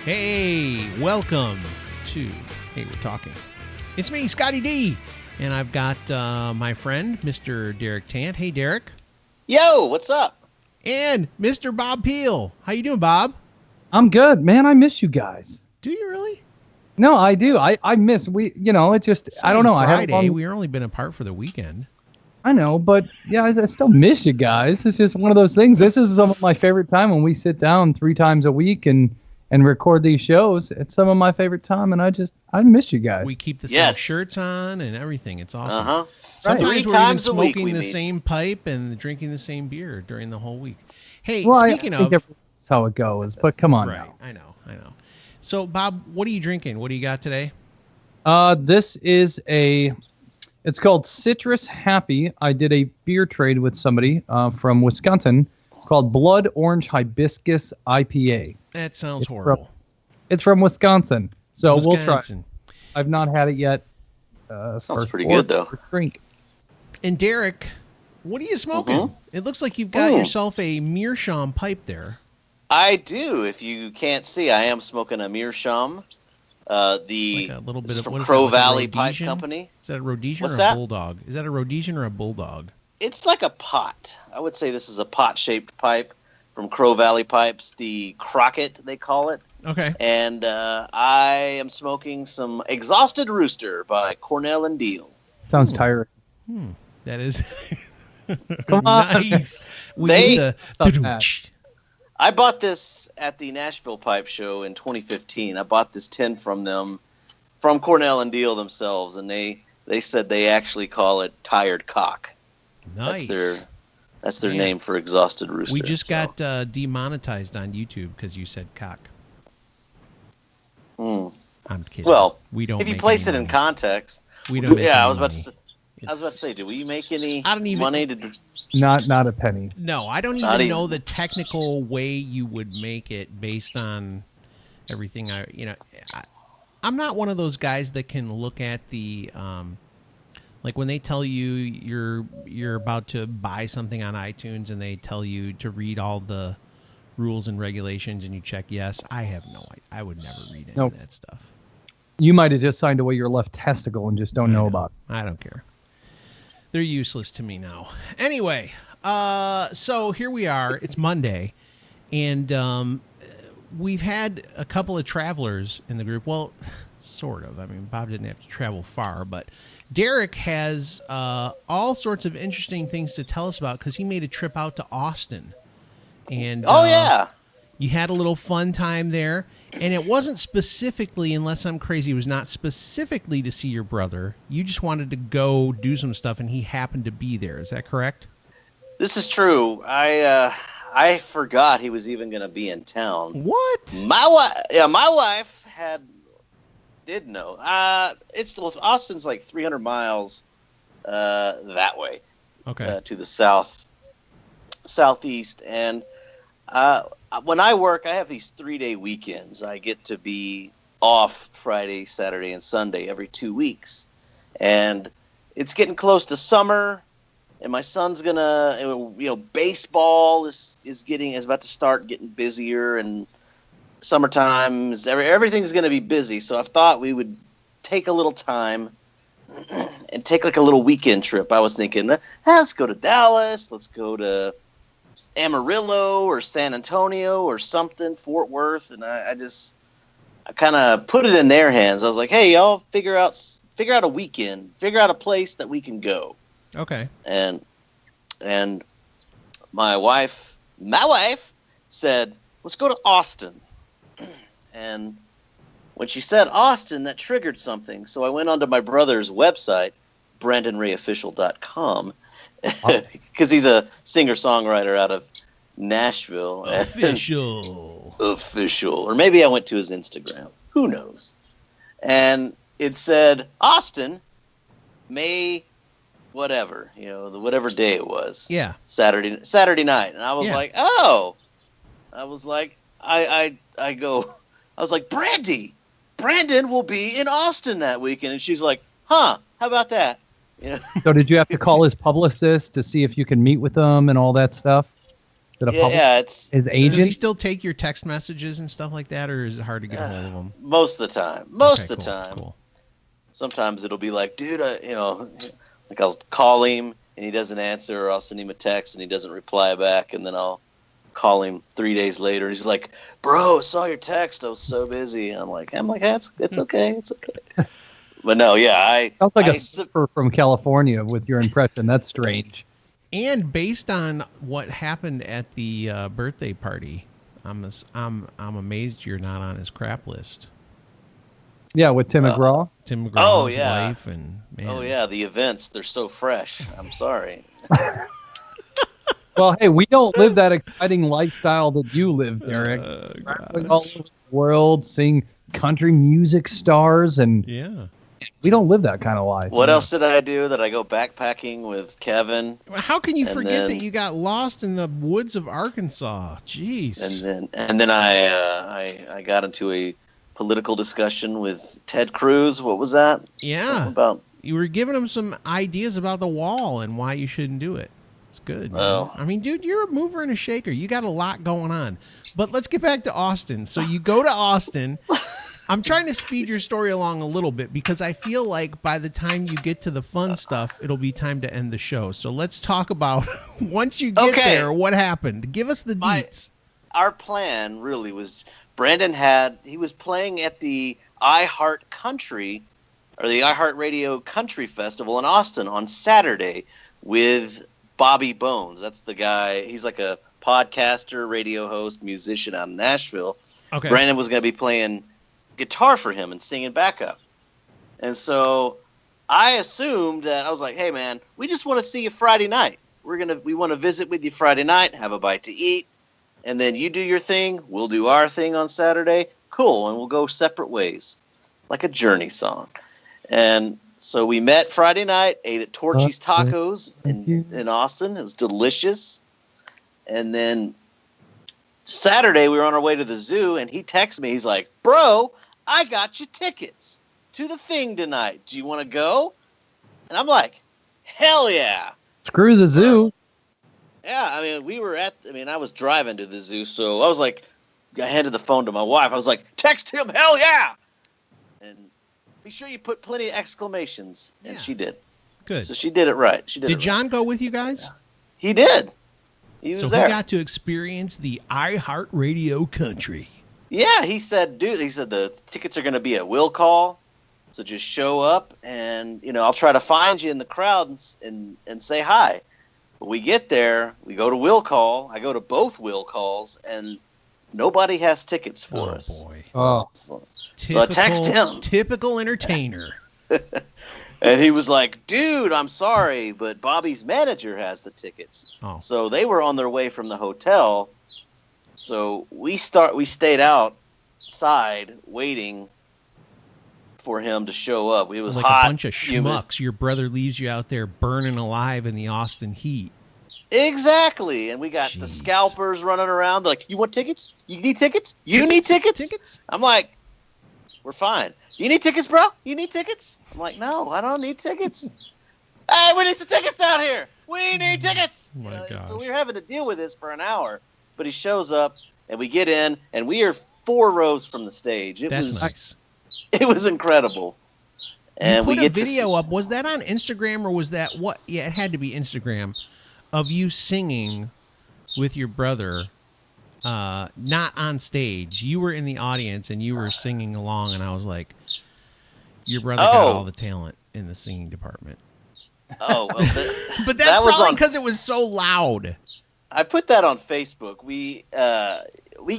Hey, welcome to Hey, We're Talking. It's me, Scotty D, and I've got my friend, Mr. Derek Tant. Hey, Derek. Yo, what's up? And Mr. Bob Peel. How you doing, Bob? I'm good, man. I miss you guys. Do you really? No, I do. I miss it just I don't know. Friday, we've only been apart for the weekend. I know, but yeah, I still miss you guys. It's just one of those things. This is some of my favorite time when we sit down 3 times a week and record these shows. It's some of my favorite time, and I miss you guys. We keep the same shirts on and everything. It's awesome. Uh-huh. Sometimes Right. 3 we're times even a week smoking we the meet. same pipe and drinking the same beer during the whole week. Hey, Well, speaking I think of... that's how it goes, but come on Right, now. I know. So, Bob, what are you drinking? What do you got today? This is it's called Citrus Happy. I did a beer trade with somebody from Wisconsin called Blood Orange Hibiscus IPA. That sounds horrible. It's from Wisconsin, so we'll try. Wisconsin. I've not had it yet. Sounds pretty good, though. Drink. And Derek, what are you smoking? It looks like you've got yourself a meerschaum pipe there. I do. If you can't see, I am smoking a meerschaum. Like a little bit This is of from what is Crow that, like a Valley Pipe Rhodesian? Company. Is that a Rhodesian What's or that? a bulldog? Is that a Rhodesian or a bulldog? It's like a pot. I would say this is a pot-shaped pipe from Crow Valley Pipes, the Crockett, they call it. Okay. And I am smoking some Exhausted Rooster by Cornell and Deal. Sounds tiring. That is Come on. nice. We They- need the bad. I bought this at the Nashville Pipe Show in 2015. I bought this tin from them, from Cornell and Deal themselves, and they said they actually call it Tired Cock. nice. That's their Man. name for Exhausted Rooster. We just so. got demonetized on YouTube because you said cock. Mm. I'm kidding. Well, we don't. if you make place it any in money. context, we don't. Make yeah, any I was about money. to say. I was about to say, do we make any I don't even- money to? Not a penny. No, I don't Not even even. know the technical way you would make it based on everything. I'm not one of those guys that can look at the like when they tell you you're about to buy something on iTunes and they tell you to read all the rules and regulations and you check yes. I have no idea. I would never read any of that stuff. You might have just signed away your left testicle and just don't know about it. I don't care. They're useless to me now. Anyway, so here we are. It's Monday, and we've had a couple of travelers in the group. Well, sort of. I mean, Bob didn't have to travel far, but Derek has all sorts of interesting things to tell us about because he made a trip out to Austin. And yeah. you had a little fun time there, and it wasn't specifically, unless I'm crazy, it was not specifically to see your brother. You just wanted to go do some stuff, and he happened to be there. Is that correct? This is true. I forgot he was even going to be in town. What? My wife did know. Austin's like 300 miles that way. Okay. To the southeast, and when I work, I have these 3-day weekends. I get to be off Friday, Saturday, and Sunday every 2 weeks, and it's getting close to summer. And my son's baseball is about to start getting busier, and summertime everything's gonna be busy. So I thought we would take a little time and take like a little weekend trip. I was thinking, let's go to Dallas, let's go to Amarillo or San Antonio or something, Fort Worth, and I kind of put it in their hands. I was like, hey, y'all figure out a weekend, figure out a place that we can go. Okay. And my wife said, let's go to Austin. And when she said Austin, that triggered something. So I went onto my brother's website, BrandonRayOfficial.com, because he's a singer-songwriter out of Nashville. Official. Or maybe I went to his Instagram. Who knows? And it said Austin, May whatever, whatever day it was. Yeah. Saturday night. And I was like, Brandon will be in Austin that weekend. And she's like, how about that? So did you have to call his publicist to see if you can meet with them and all that stuff? Yeah, it's his Does he agent. still take your text messages and stuff like that, or is it hard to get a hold of him? most of the time. Most Okay, of the cool, time. Cool. Sometimes it'll be like, dude, like I'll call him and he doesn't answer, or I'll send him a text and he doesn't reply back, and then I'll call him 3 days later. And he's like, bro, I saw your text. I was so busy. And I'm like, hey, it's okay. It's okay. But no, yeah, Sounds like a surfer from California with your impression. That's strange. And based on what happened at the birthday party, I'm amazed you're not on his crap list. Yeah, with Tim McGraw. Tim McGraw's yeah. wife and man. Oh yeah, the events, they're so fresh. I'm sorry. Well, hey, we don't live that exciting lifestyle that you live, Derek. Traveling all over the world, seeing country music stars, and Yeah. we don't live that kind of life. What else did I do? That I go backpacking with Kevin, How can you And forget then- that you got lost in the woods of Arkansas? Jeez. and then I got into a political discussion with Ted Cruz. What was that? Yeah. Something about You were giving him some ideas about the wall and why you shouldn't do it. It's good. Man. Oh. I mean, dude, you're a mover and a shaker. You got a lot going on. But let's get back to Austin. So you go to Austin. I'm trying to speed your story along a little bit because I feel like by the time you get to the fun stuff, it'll be time to end the show. So let's talk about once you get Okay. there, what happened. Give us the deets. our plan really was Brandon he was playing at the iHeart Country or the iHeartRadio Country Festival in Austin on Saturday with Bobby Bones. That's the guy. He's like a podcaster, radio host, musician out in Nashville. Okay. Brandon was going to be playing guitar for him and singing backup. And so I assumed that I was like, hey man, we just want to see you Friday night. We want to visit with you Friday night, have a bite to eat, and then you do your thing, we'll do our thing on Saturday. Cool, and we'll go separate ways. Like a Journey song. And so we met Friday night, ate at Torchy's Tacos in Austin. It was delicious. And then Saturday we were on our way to the zoo, and he texted me. He's like, bro, I got you tickets to the thing tonight. Do you want to go? And I'm like, hell yeah. Screw the zoo. Yeah, I mean, I was driving to the zoo, so I was like, I handed the phone to my wife. I was like, text him, hell yeah. And be sure you put plenty of exclamations. And Yeah. she did. Good. So she did it right. Did John go with you guys? He did. He was So there. he got to experience the iHeartRadio Country. Yeah, he said the tickets are going to be at Will Call, so just show up, and I'll try to find you in the crowd and say hi. But we get there, we go to Will Call. I go to both Will Calls, and nobody has tickets for us. Boy. Oh, So I text him, Typical entertainer. and he was like, "Dude, I'm sorry, but Bobby's manager has the tickets." Oh. So they were on their way from the hotel. So we stayed outside waiting for him to show up. It was Like hot, a bunch of humid. schmucks. Your brother leaves you out there burning alive in the Austin heat. Exactly. And we got the Jeez. scalpers running around. They're like, you want tickets? You need tickets? You need tickets? Tickets? I'm like, we're fine. You need tickets, bro? You need tickets? I'm like, no, I don't need tickets. Hey, we need some tickets down here. We need tickets. Oh my gosh. So we were having to deal with this for an hour. But he shows up, and we get in, and we are 4 rows from the stage. That's nice. It was incredible. And You put we a get video up. Was that on Instagram or was that what? Yeah, it had to be Instagram of you singing with your brother, not on stage. You were in the audience and you were singing along, and I was like, your brother got all the talent in the singing department. Oh, well, But that's that was probably on- because it was so loud. I put that on Facebook. We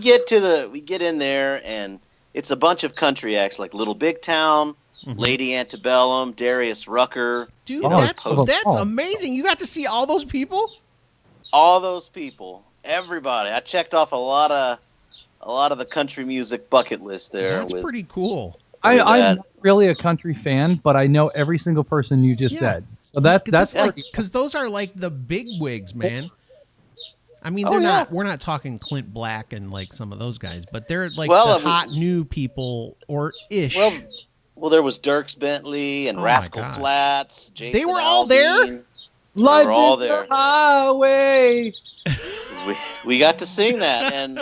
get in there, and it's a bunch of country acts like Little Big Town, Lady Antebellum, Darius Rucker, Dude, Oh, that's oh. amazing. You got to see all those people? all those people, everybody. I checked off a lot of the country music bucket list there. That's pretty cool. with I'm that. not really a country fan, but I know every single person you just Yeah. said. So that's like, because those are like the big wigs, man. I mean, Oh, they're yeah. not. We're not talking Clint Black and like some of those guys, but they're like Well, the hot new people or ish. Well, there was Dierks Bentley and Oh, my Rascal gosh. Flats. Jason They were all there? Aldean. life were all is there. a highway. we got to sing that, and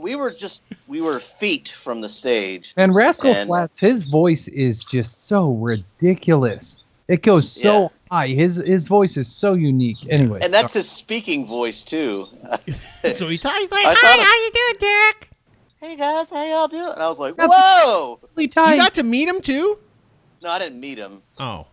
we were feet from the stage. And Rascal Flatts, his voice is just so ridiculous. It goes so high. His voice is so unique. Anyway, and that's his speaking voice too. So he talks like, "Hi, how you doing, Derek? Hey guys, how y'all doing?" And I was like, "Whoa!" You got to meet him too? No, I didn't meet him. Oh,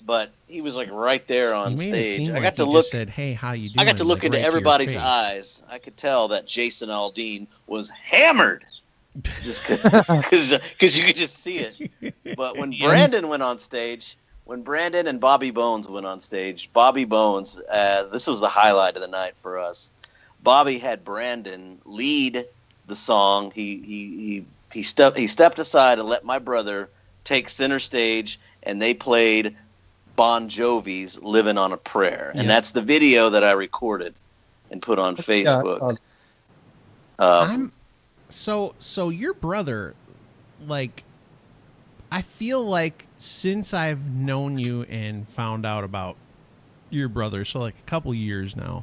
but he was like right there on stage. I got to look. Said, "Hey, how you doing?" I got to look like, into right everybody's eyes. I could tell that Jason Aldean was hammered, just because you could just see it. But when Brandon went on stage. When Brandon and Bobby Bones went on stage, Bobby Bones, this was the highlight of the night for us. Bobby had Brandon lead the song. He stepped aside and let my brother take center stage, and they played Bon Jovi's "Living on a Prayer," and that's the video that I recorded and put on Facebook. So your brother, like, I feel like since I've known you and found out about your brother, so like a couple years now,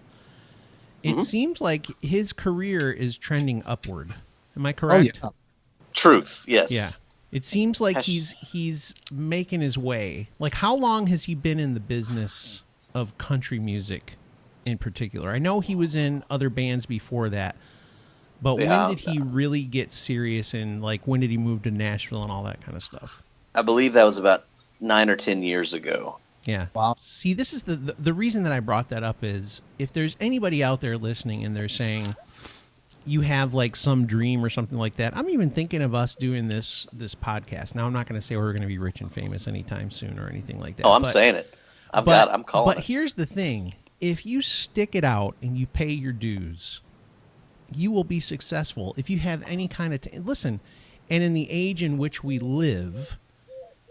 it seems like his career is trending upward. Am I correct? Oh, yeah. Truth, yes. Yeah. It seems like he's making his way. Like, how long has he been in the business of country music in particular? I know he was in other bands before that, but when did he really get serious, and like when did he move to Nashville and all that kind of stuff? I believe that was about 9 or 10 years ago. Yeah. Wow. See, this is the reason that I brought that up is if there's anybody out there listening and they're saying you have like some dream or something like that, I'm even thinking of us doing this podcast. Now, I'm not going to say we're going to be rich and famous anytime soon or anything like that. Oh, I'm saying it. I'm calling it. But here's the thing. If you stick it out and you pay your dues, you will be successful. If you have any kind of... listen, and in the age in which we live...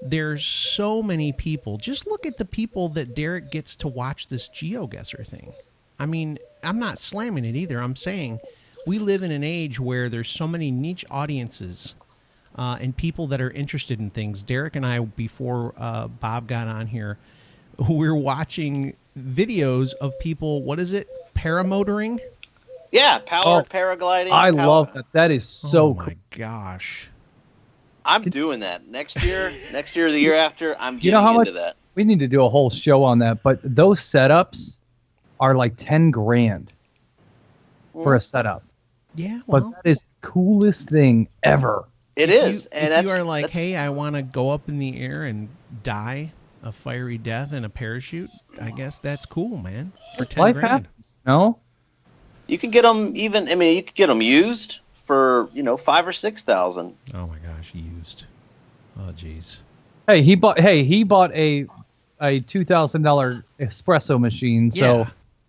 there's so many people. Just look at the people that Derek gets to watch this GeoGuessr thing. I mean, I'm not slamming it either. I'm saying we live in an age where there's so many niche audiences and people that are interested in things. Derek and I, before Bob got on here, we're watching videos of people, what is it, paramotoring? Yeah, paragliding. I love that. That is so cool. Oh, my gosh. I'm doing that next year, or the year after. I'm getting into that. We need to do a whole show on that, but those setups are like $10,000 for a setup. Yeah, well, but that is the coolest thing ever. It is, and if you are like, hey, I want to go up in the air and die a fiery death in a parachute, I guess that's cool, man. For $10,000, life happens. No, you can get them even. I mean, you can get them used for $5,000 or $6,000. Oh my gosh, used. Oh jeez. Hey, he bought a $2,000 espresso machine. So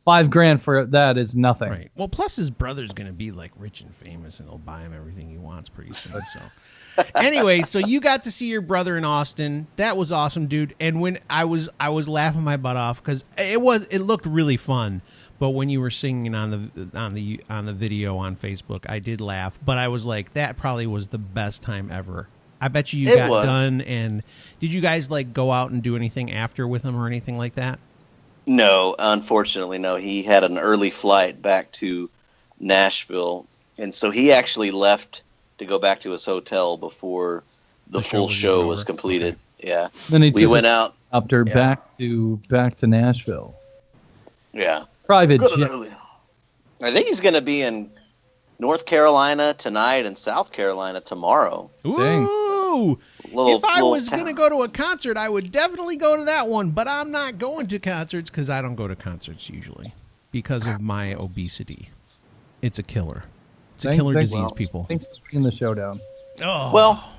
$5,000 for that is nothing. Right. Well, plus his brother's gonna be like rich and famous, and he'll buy him everything he wants pretty soon. So, anyway, so you got to see your brother in Austin. That was awesome, dude. And when I was laughing my butt off because it looked really fun. But when you were singing on the video on Facebook, I did laugh. But I was like, that probably was the best time ever. I bet you got done. And did you guys like go out and do anything after with him or anything like that? No, unfortunately, no. He had an early flight back to Nashville, and so he actually left to go back to his hotel before the full show was completed. Okay. Yeah. Then we went out up there back to Nashville. Yeah. Private jet. I think he's going to be in North Carolina tonight and South Carolina tomorrow. Ooh! If I was going to go to a concert, I would definitely go to that one. But I'm not going to concerts because I don't go to concerts usually because of my obesity. It's a killer. It's a killer disease, people. Thanks for being the showdown. Oh. Well,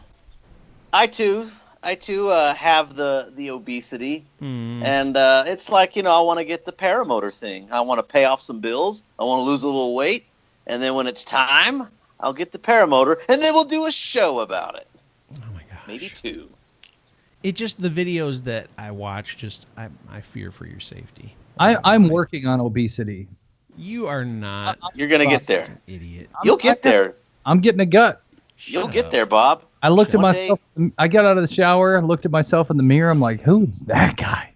I too have the obesity, and it's like I want to get the paramotor thing. I want to pay off some bills. I want to lose a little weight, and then when it's time, I'll get the paramotor, and then we'll do a show about it. Oh my gosh, maybe 2. It just the videos that I watch. I fear for your safety. I'm working on obesity. You are not. You're gonna get there, idiot. You'll get there. I'm getting a gut. You'll get there, Bob. I looked at myself. I got out of the shower, looked at myself in the mirror. I'm like, who's that guy?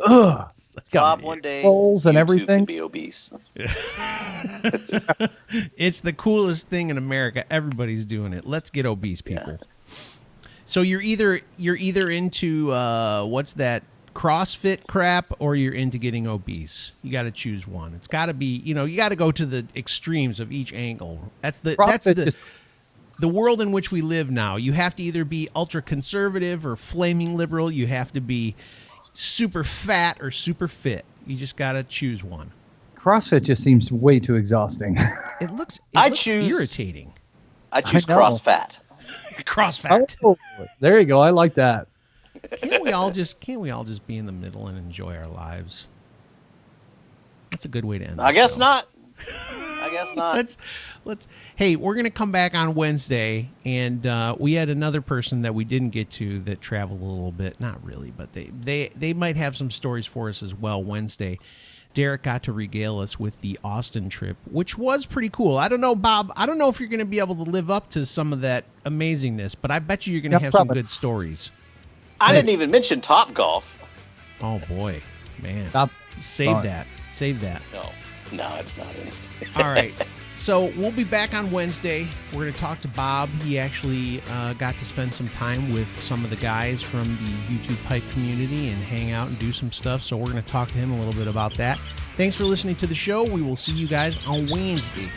Ugh. It's got Bob, one day rolls and you too everything. can be obese. It's the coolest thing in America. Everybody's doing it. Let's get obese, people. So you're either into what's that CrossFit crap, or you're into getting obese. You got to choose one. It's got to be, you got to go to the extremes of each angle. That's the world in which we live now. You have to either be ultra conservative or flaming liberal. You have to be super fat or super fit. You just got to choose one. CrossFit just seems way too exhausting. It looks irritating. I choose cross-fat. Cross-fat. Oh, there you go. I like that. Can't we all just be in the middle and enjoy our lives? That's a good way to end. I guess show. not. I guess not. Let's. Hey, we're gonna come back on Wednesday, and we had another person that we didn't get to that traveled a little bit. Not really, but they might have some stories for us as well Wednesday. Derek got to regale us with the Austin trip, which was pretty cool. I don't know, Bob. I don't know if you're going to be able to live up to some of that amazingness, but I bet you're going to have some good stories. I didn't even mention Top Golf. Oh, boy. Man. Save that. No, it's not anything. All right. So we'll be back on Wednesday. We're going to talk to Bob. He actually got to spend some time with some of the guys from the YouTube Pipe community and hang out and do some stuff. So we're going to talk to him a little bit about that. Thanks for listening to the show. We will see you guys on Wednesday.